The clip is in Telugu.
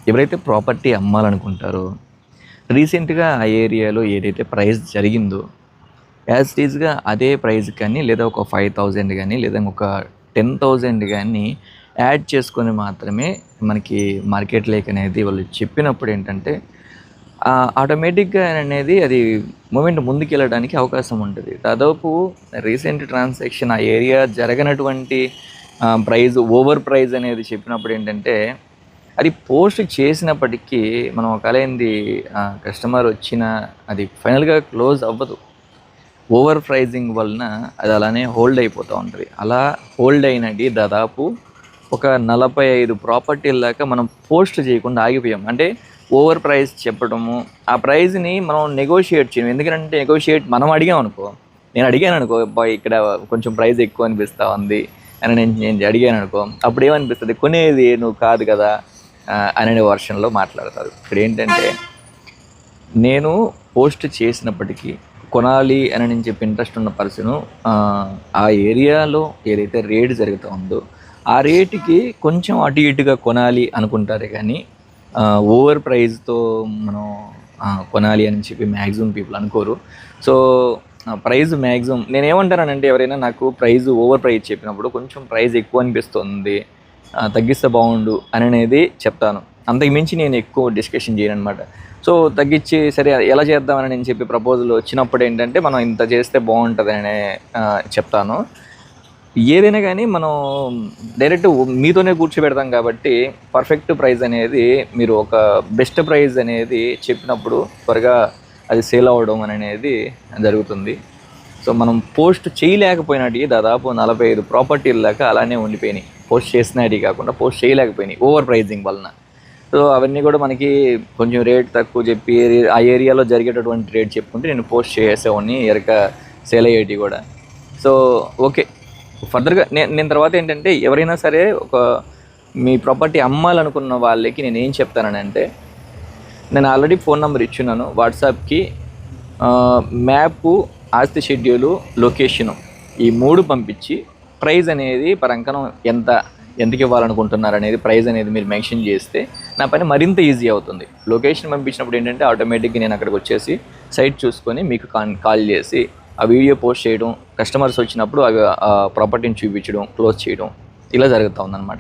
ఎవరైతే ప్రాపర్టీ అమ్మాలనుకుంటారో రీసెంట్‌గా ఆ ఏరియాలో ఏదైతే ప్రైస్ జరిగిందో యాజ్ ఇట్ ఈస్‌గా అదే ప్రైస్ కానీ లేదా ఒక 5,000 గానీ లేదా ఒక 10,000 గానీ యాడ్ చేసుకొని మాత్రమే మనకి మార్కెట్ అనేది వాళ్ళు చెప్పినప్పుడు ఏంటంటే ఆటోమేటిక్‌గా అనేది అది మూవ్‌మెంట్ ముందుకెళ్ళడానికి అవకాశం ఉంటది. దాదాపు రీసెంట్ ట్రాన్సాక్షన్ ఆ ఏరియా జరగనటువంటి ప్రైస్ ఓవర్ ప్రైస్ అనేది చెప్పినప్పుడు ఏంటంటే అది పోస్ట్ చేసినప్పటికీ మనం ఒకవేళ కస్టమర్ వచ్చినా అది ఫైనల్‌గా క్లోజ్ అవ్వదు. ఓవర్ ప్రైజింగ్ వలన అది అలానే హోల్డ్ అయిపోతూ ఉంటది. అలా హోల్డ్ అయినది దాదాపు ఒక 45 ప్రాపర్టీల దాకా మనం పోస్ట్ చేయకుండా ఆగిపోయాం. అంటే ఓవర్ ప్రైస్ చెప్పడము, ఆ ప్రైస్‌ని మనం నెగోషియేట్ చేయం. ఎందుకంటే మనం అడిగామనుకో, నేను అడిగాననుకో, అబ్బా! ఇక్కడ కొంచెం ప్రైస్ ఎక్కువ అనిపిస్తా ఉంది అని నేను నేను అడిగాననుకో, అప్పుడు ఏమనిపిస్తది, కొనేది నువ్వు కాదు కదా! అనే వర్షన్‌లో మాట్లాడతారు. ఇక్కడేంటంటే నేను పోస్ట్ చేసినప్పటికీ కొనాలి అని నేను చెప్పి ఇంట్రెస్ట్ ఉన్న పర్సను ఆ ఏరియాలో ఏదైతే రేట్ జరుగుతూ ఉందో ఆ రేటుకి కొంచెం అటు ఇటుగా కొనాలి అనుకుంటారే కానీ ఓవర్ ప్రైస్తో మనం కొనాలి అని చెప్పి మ్యాక్సిమం పీపుల్ అనుకోరు. సో ప్రైస్ మ్యాక్సిమం నేనేమంటానంటే ఎవరైనా నాకు ప్రైస్ ఓవర్ ప్రైస్ చెప్పినప్పుడు కొంచెం ప్రైస్ ఎక్కువ అనిపిస్తుంది, తగ్గిస్తే బాగుండు అని అనేది చెప్తాను. అంతకు మించి నేను ఎక్కువ డిస్కషన్ చేయను అనమాట. సో తగ్గించి సరే ఎలా చేద్దామని నేను చెప్పి ప్రపోజల్ వచ్చినప్పుడు ఏంటంటే మనం ఇంత చేస్తే బాగుంటుందనే చెప్తాను. ఏదైనా కానీ మనం డైరెక్ట్ మీతోనే కూర్చోబెడతాం కాబట్టి పర్ఫెక్ట్ ప్రైస్ అనేది మీరు ఒక బెస్ట్ ప్రైస్ అనేది చెప్పినప్పుడు త్వరగా అది సేల్ అవ్వడం అనేది జరుగుతుంది. సో మనం పోస్ట్ చేయలేకపోయినవి దాదాపు 45 ప్రాపర్టీల దాకా అలానే ఉండిపోయినాయి. పోస్ట్ చేసినవి కాకుండా పోస్ట్ చేయలేకపోయినాయి ఓవర్ ప్రైజింగ్ వలన. సో అవన్నీ కూడా మనకి కొంచెం రేట్ తక్కువ చెప్పి ఆ ఏరియాలో జరిగేటటువంటి రేట్ చెప్పుకుంటే నేను పోస్ట్ చేసేవాడిని సేల్ అయ్యేటివి కూడా. సో ఓకే, ఫర్దర్గా నేను తర్వాత ఏంటంటే ఎవరైనా సరే మీ ప్రాపర్టీ అమ్మాలనుకున్న వాళ్ళకి నేను ఏం చెప్తానంటే, నేను ఆల్రెడీ ఫోన్ నెంబర్ ఇచ్చున్నాను. వాట్సాప్కి మ్యాపు, ఆస్తి షెడ్యూలు, లొకేషను ఈ 3 పంపించి ప్రైస్ అనేది పరంకనం ఎంతకి ఇవ్వాలనుకుంటున్నారు అనేది ప్రైస్ అనేది మీరు మెన్షన్ చేస్తే నా పని మరింత ఈజీ అవుతుంది. లొకేషన్ పంపించినప్పుడు ఏంటంటే ఆటోమేటిక్గా నేను అక్కడికి వచ్చేసి సైట్ చూసుకొని మీకు కాల్ చేసి ఆ వీడియో పోస్ట్ చేయడం, కస్టమర్స్ వచ్చినప్పుడు అవి ఆ ప్రాపర్టీని చూపించడం, క్లోజ్ చేయడం ఇలా జరుగుతూ ఉందన్నమాట.